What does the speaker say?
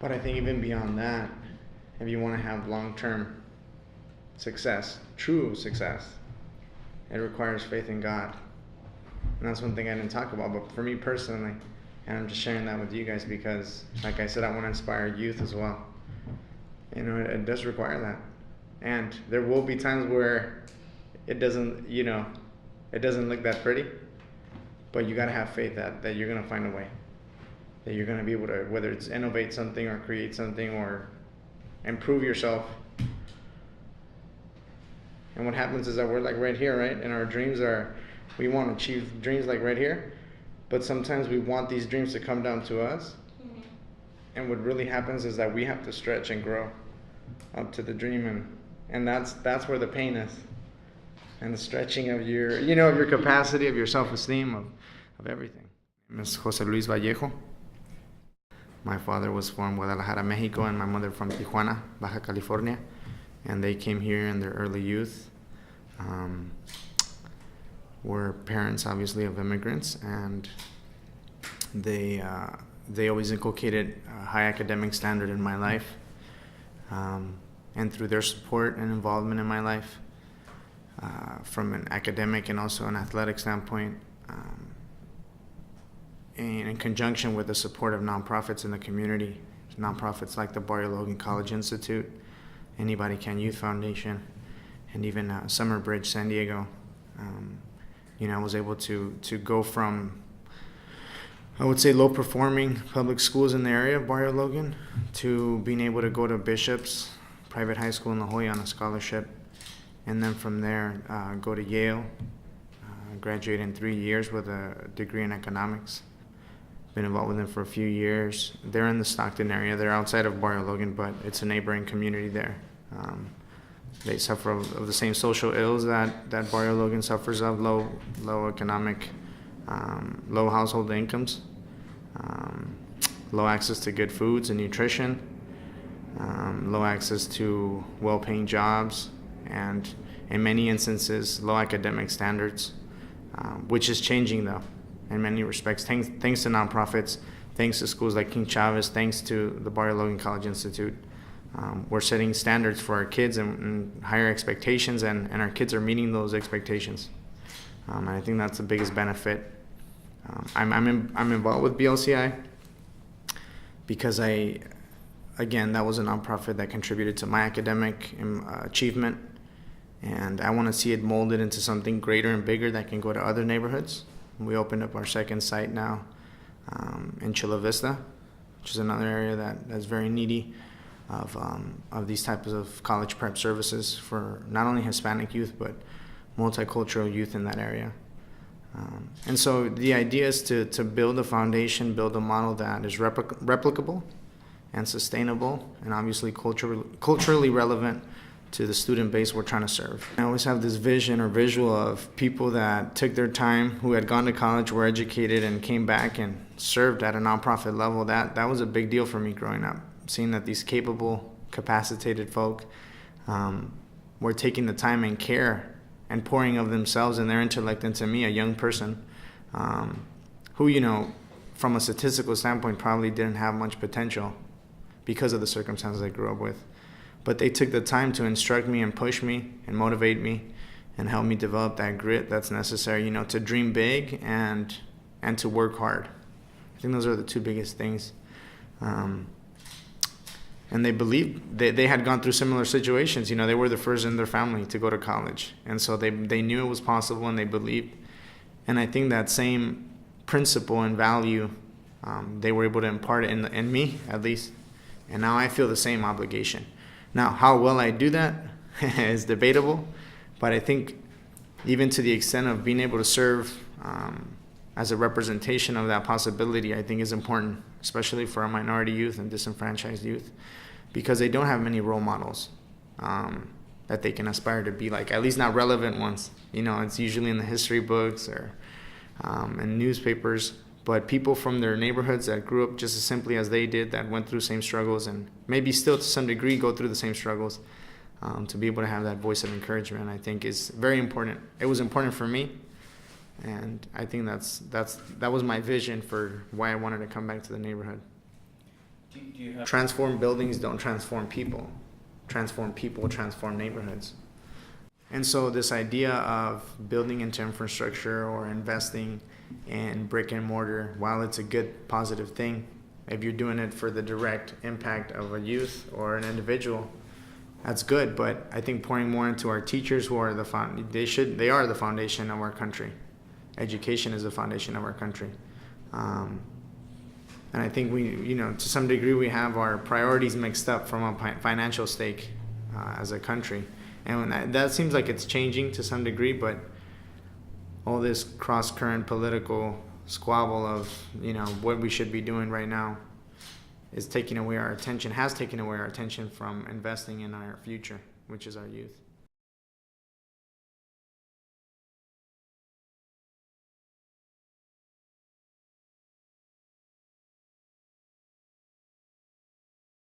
But I think even beyond that, if you want to have long-term success, true success, it requires faith in God. And that's one thing I didn't talk about. But for me personally, and I'm just sharing that with you guys because, like I said, I want to inspire youth as well. It does require that. And there will be times where it doesn't, it doesn't look that pretty. But you got to have faith that you're going to find a way. That you're going to be able to, whether it's innovate something or create something or improve yourself. And what happens is that we're like right here, right? And our dreams we want to achieve dreams like right here. But sometimes we want these dreams to come down to us. Mm-hmm. And what really happens is that we have to stretch and grow up to the dream. And that's where the pain is. And the stretching of your, of your capacity, of your self-esteem, of everything. My name is Jose Luis Vallejo. My father was from Guadalajara, Mexico, and my mother from Tijuana, Baja California. And they came here in their early youth. Were parents, obviously, of immigrants, and they always inculcated a high academic standard in my life. And through their support and involvement in my life, from an academic and also an athletic standpoint, and in conjunction with the support of nonprofits in the community, nonprofits like the Barrio Logan College Institute, Anybody Can Youth Foundation, and even Summer Bridge San Diego. I was able to go from, I would say, low-performing public schools in the area of Barrio Logan to being able to go to Bishop's private high school in La Jolla on a scholarship, and then from there go to Yale, graduate in 3 years with a degree in economics. Been involved with them for a few years. They're in the Stockton area. They're outside of Barrio Logan, but it's a neighboring community there. They suffer of the same social ills that Barrio Logan suffers of: low economic, low household incomes, low access to good foods and nutrition, low access to well-paying jobs, and in many instances, low academic standards, which is changing though. In many respects, thanks to nonprofits, thanks to schools like King Chavez, thanks to the Barrio Logan College Institute. We're setting standards for our kids and higher expectations, and our kids are meeting those expectations. And I think that's the biggest benefit. I'm involved with BLCI because that was a nonprofit that contributed to my academic achievement, and I want to see it molded into something greater and bigger that can go to other neighborhoods. We opened up our second site now in Chula Vista, which is another area that's very needy of these types of college prep services for not only Hispanic youth but multicultural youth in that area. And so the idea is to build a foundation, build a model that is replicable and sustainable, and obviously culturally relevant to the student base we're trying to serve. I always have this vision or visual of people that took their time, who had gone to college, were educated, and came back and served at a nonprofit level. That was a big deal for me growing up, seeing that these capable, capacitated folk were taking the time and care and pouring of themselves and their intellect into me, a young person, who, from a statistical standpoint, probably didn't have much potential because of the circumstances I grew up with. But they took the time to instruct me and push me and motivate me and help me develop that grit that's necessary, to dream big and to work hard. I think those are the two biggest things. And they believed they had gone through similar situations. They were the first in their family to go to college. And so they knew it was possible, and they believed. And I think that same principle and value they were able to impart in me, at least. And now I feel the same obligation. Now, how well I do that is debatable, but I think even to the extent of being able to serve as a representation of that possibility, I think is important, especially for our minority youth and disenfranchised youth, because they don't have many role models that they can aspire to be like, at least not relevant ones. It's usually in the history books or in newspapers. But people from their neighborhoods that grew up just as simply as they did, that went through the same struggles and maybe still to some degree go through the same struggles, to be able to have that voice of encouragement, I think is very important. It was important for me, and I think that was my vision for why I wanted to come back to the neighborhood. Do you have Transform buildings don't transform people. Transform people transform neighborhoods. And so this idea of building into infrastructure or investing in brick and mortar, while it's a good positive thing, if you're doing it for the direct impact of a youth or an individual, that's good. But I think pouring more into our teachers, who are they are the foundation of our country. Education is the foundation of our country. And I think we, to some degree, we have our priorities mixed up from a financial stake as a country. And that seems like it's changing to some degree, but all this cross-current political squabble of, what we should be doing right now is taking away our attention, has taken away our attention from investing in our future, which is our youth.